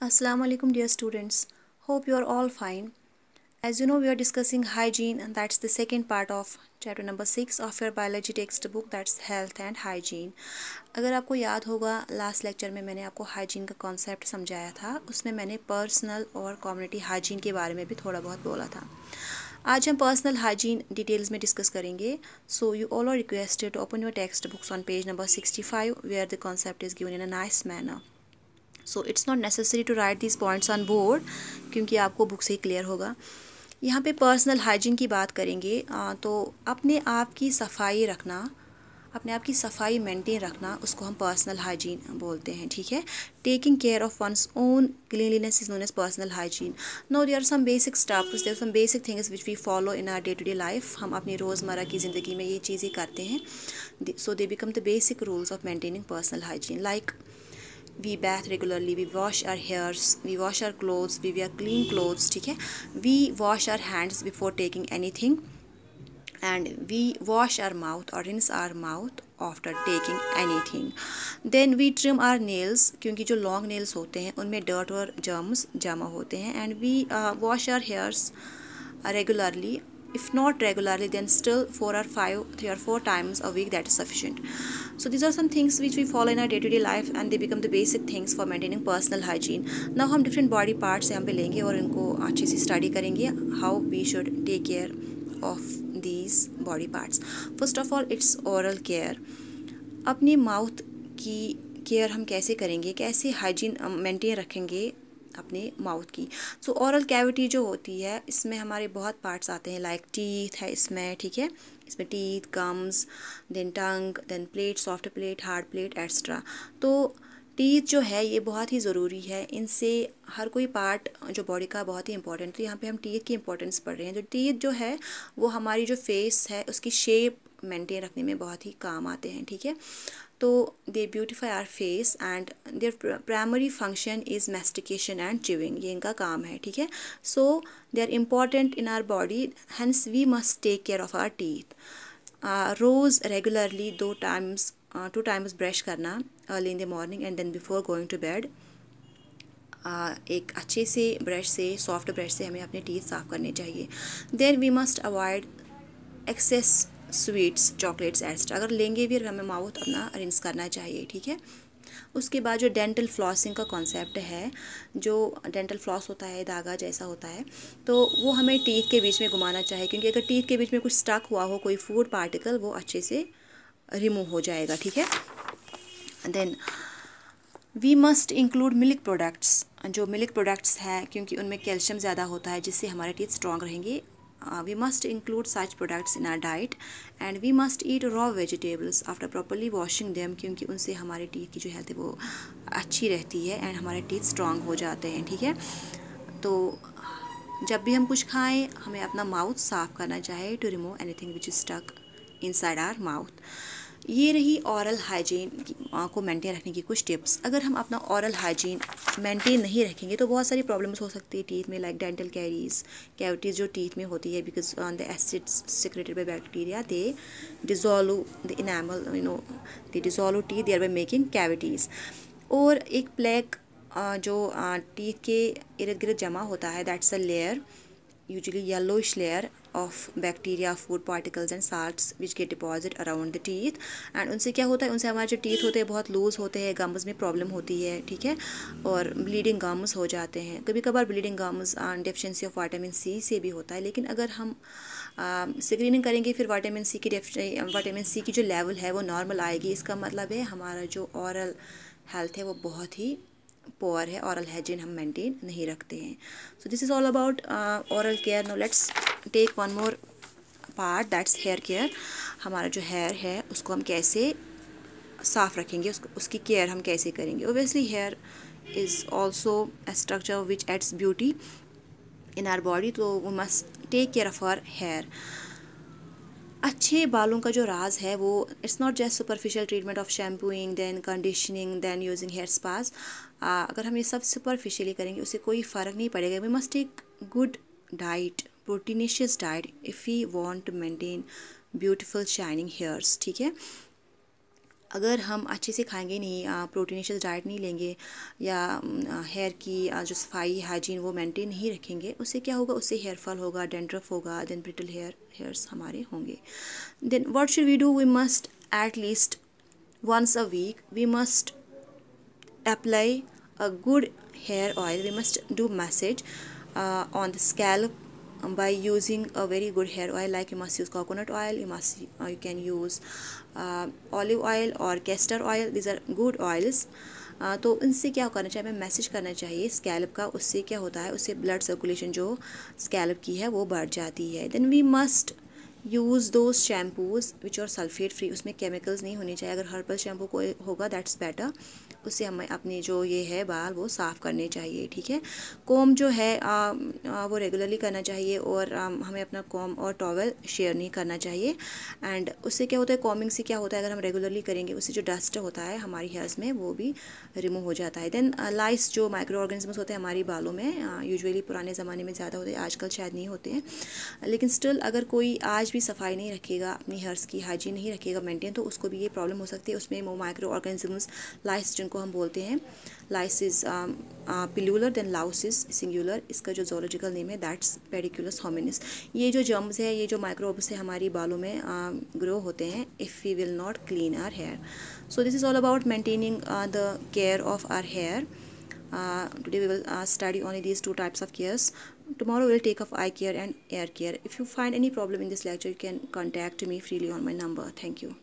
Assalamu alaikum dear students. Hope you are all fine. As you know, we are discussing hygiene, and that's the second part of chapter number 6 of your biology textbook, that's health and hygiene. अगर आपको याद होगा last lecture में मैंने आपको hygiene का concept समझाया था, उसमें मैंने पर्सनल और कम्युनिटी हाइजीन के बारे में भी थोड़ा बहुत बोला था. आज हम पर्सनल हाइजीन डिटेल्स में डिस्कस करेंगे. So you all are requested to open your text books on page number 65 where the concept is given in a nice manner. So it's not necessary to write these points on board क्योंकि आपको book से ही clear होगा. यहाँ पे personal hygiene की बात करेंगे तो अपने आप की सफाई रखना, अपने आप की सफाई मेंटेन रखना, उसको हम पर्सनल हाइजीन बोलते हैं. ठीक है. Taking care of one's own cleanliness is known as personal hygiene. No there are some basic steps, there are some basic things which we follow in our day to day life. हम अपनी रोज़मर्रा की ज़िंदगी में ये चीज़ें करते हैं. So they become the basic rules of maintaining personal hygiene. Like we bath regularly, we wash our hairs, we wash our clothes, we wear clean clothes. ठीक है. We wash our hands before taking anything and we wash our mouth or rinse our mouth after taking anything. Then we trim our nails क्योंकि जो long nails होते हैं उनमें dirt और germs जमा होते हैं. And we wash our hairs regularly. If not regularly, then still 3 or 4 times a week, that is sufficient. So these are some things which we follow in our day-to-day life and they become the basic things for maintaining personal hygiene. Now हम different body parts यहाँ पे लेंगे और इनको अच्छे से study करेंगे how we should take care of these body parts. First of all, it's oral care. अपनी mouth की केयर हम कैसे करेंगे, कैसे हाइजीन मेंटेन रखेंगे अपने माउथ की. सो ओरल कैविटी जो होती है इसमें हमारे बहुत पार्ट्स आते हैं. लाइक टीथ है इसमें. ठीक है. इसमें teeth, gums, then tongue, then palate, soft palate, hard palate extra. तो टीथ जो है ये बहुत ही ज़रूरी है. इनसे हर कोई पार्ट जो बॉडी का बहुत ही इंपॉर्टेंट. तो यहाँ पे हम टीथ की इंपॉर्टेंस पढ़ रहे हैं. जो टीथ जो है वो हमारी जो फेस है उसकी शेप मेंटेन रखने में बहुत ही काम आते हैं. ठीक है. तो they beautify our face and their primary function is mastication and chewing. ये इनका काम है. ठीक है. So they are important in our body, hence we must take care of our teeth. रोज़ रेगुलरली 2 टाइम्स ब्रश करना, early in the morning and then before going to bed. एक अच्छे से ब्रश से, सॉफ्ट ब्रश से हमें अपने teeth साफ़ करने चाहिए. Then we must avoid excess sweets, chocolates extra. अगर लेंगे भी हमें माउथ अपना रिंस करना चाहिए. ठीक है. उसके बाद जो डेंटल फ्लॉसिंग का कॉन्सेप्ट है, जो डेंटल फ्लॉस होता है धागा जैसा होता है, तो वो हमें टीथ के बीच में घुमाना चाहिए क्योंकि अगर टीथ के बीच में कुछ स्टक हुआ हो, कोई फूड पार्टिकल, वो अच्छे से रिमूव हो जाएगा. ठीक है. Then we must include milk products. जो मिल्क प्रोडक्ट्स हैं क्योंकि उनमें कैल्शियम ज़्यादा होता है जिससे हमारे टीथ स्ट्रॉन्ग रहेंगे. We must include such products in our diet and we must eat raw vegetables after properly washing them क्योंकि उनसे हमारे टीथ की जो हेल्थ है वो अच्छी रहती है एंड हमारे टीथ स्ट्रॉन्ग हो जाते हैं. ठीक है. तो जब भी हम कुछ खाएं हमें अपना माउथ साफ़ करना चाहिए to remove anything which is stuck inside our mouth. ये रही औरल हाइजीन को मेंटेन रखने की कुछ टिप्स. अगर हम अपना औरल हाइजीन मेंटेन नहीं रखेंगे तो बहुत सारी प्रॉब्लम्स हो सकती है टीथ में. लाइक डेंटल कैविटीज़ जो टीथ में होती है because on the acids secreted by bacteria they dissolve the enamel, they dissolve teeth, thereby making cavities. और एक प्लेक जो टीथ के इर्द गिर्द जमा होता है, that's a layer, usually yellowish layer of bacteria, food particles and salts which get deposit around the teeth. and उनसे क्या होता है, उनसे हमारे जो टीथ होते हैं बहुत लूज़ होते हैं, गम्स में प्रॉब्लम होती है. ठीक है. और ब्लीडिंग गम्स हो जाते हैं. कभी कभार bleeding gums deficiency of vitamin C से भी होता है. लेकिन अगर हम स्क्रीनिंग करेंगे फिर विटामिन सी की जो लेवल है वो नॉर्मल आएगी. इसका मतलब है हमारा जो ओरल हेल्थ है वो बहुत ही पोअर है, ओरल हाइजीन हम मेंटेन नहीं रखते हैं. So this is all about oral care. Now let's take one more part, that's hair care. हमारा जो हेयर है उसको हम कैसे साफ़ रखेंगे, उसकी केयर हम कैसे करेंगे. Obviously hair is also a structure which aids beauty in our body, तो we must take care of our hair. अच्छे बालों का जो राज है वो it's not just superficial treatment of shampooing, then conditioning, then using hair spas. अगर हम ये सब सुपरफिशियली करेंगे उससे कोई फ़र्क नहीं पड़ेगा. We must take good diet, proteinaceous diet if we want to maintain beautiful shining hairs. ठीक है. अगर हम अच्छे से खाएंगे नहीं, प्रोटीनेशियस डाइट नहीं लेंगे, या हेयर की जो सफाई हाइजीन वो मेंटेन नहीं रखेंगे, उससे क्या होगा, उससे हेयर फॉल होगा, डेंड्रफ होगा, देन ब्रिटल हेयर्स हमारे होंगे. Then what should we do, we must at least once a week we must apply a good hair oil. We must do massage on the scalp by using a very good hair oil, like you must use coconut oil, you can use olive oil or castor oil. These are good oils. तो इनसे क्या करना चाहिए, हमें message करना चाहिए scalp का. उससे क्या होता है, उससे ब्लड सर्कुलेशन जो स्कैल्प की है वो बढ़ जाती है. Then we must use those shampoos which are sulphate free. उसमें केमिकल्स नहीं होने चाहिए. अगर हर्बल शैम्पू कोई होगा दैट्स बेटर. उससे हमें अपने जो ये है बाल वो साफ़ करने चाहिए. ठीक है, कॉम जो है वो रेगुलरली करना चाहिए, और हमें अपना कॉम और टॉवल शेयर नहीं करना चाहिए. एंड उससे क्या होता है, कॉमिंग से क्या होता है, अगर हम रेगुलरली करेंगे उससे जो डस्ट होता है हमारी हेयर्स में वो भी रिमूव हो जाता है. देन लाइस जो माइक्रो ऑर्गेनिजम्स होते हैं हमारी बालों में, यूजुअली पुराने ज़माने में ज़्यादा होते हैं, आजकल शायद नहीं होते हैं, लेकिन स्टिल अगर कोई आज भी सफाई नहीं रखेगा, अपनी हेयर्स की हाइजीन नहीं रखेगा मेंटेन, तो उसको भी ये प्रॉब्लम हो सकती है. उसमें वो माइक्रो ऑर्गेनिजम्स लाइस जिनको हम बोलते हैं, lice is plural, then louse is singular. इसका जो जोलॉजिकल नेम है दैट्स पेडिकुलस होमिनिस. ये जो जर्म्स है, ये जो माइक्रोब्स है हमारी बालों में ग्रो होते हैं if we will not clean our hair. So this is all about maintaining the care of our hair. Today we will study only these two types of cares. Tomorrow we will take up eye care and hair care. If you find any problem in this lecture, you can contact me freely on my number. Thank you.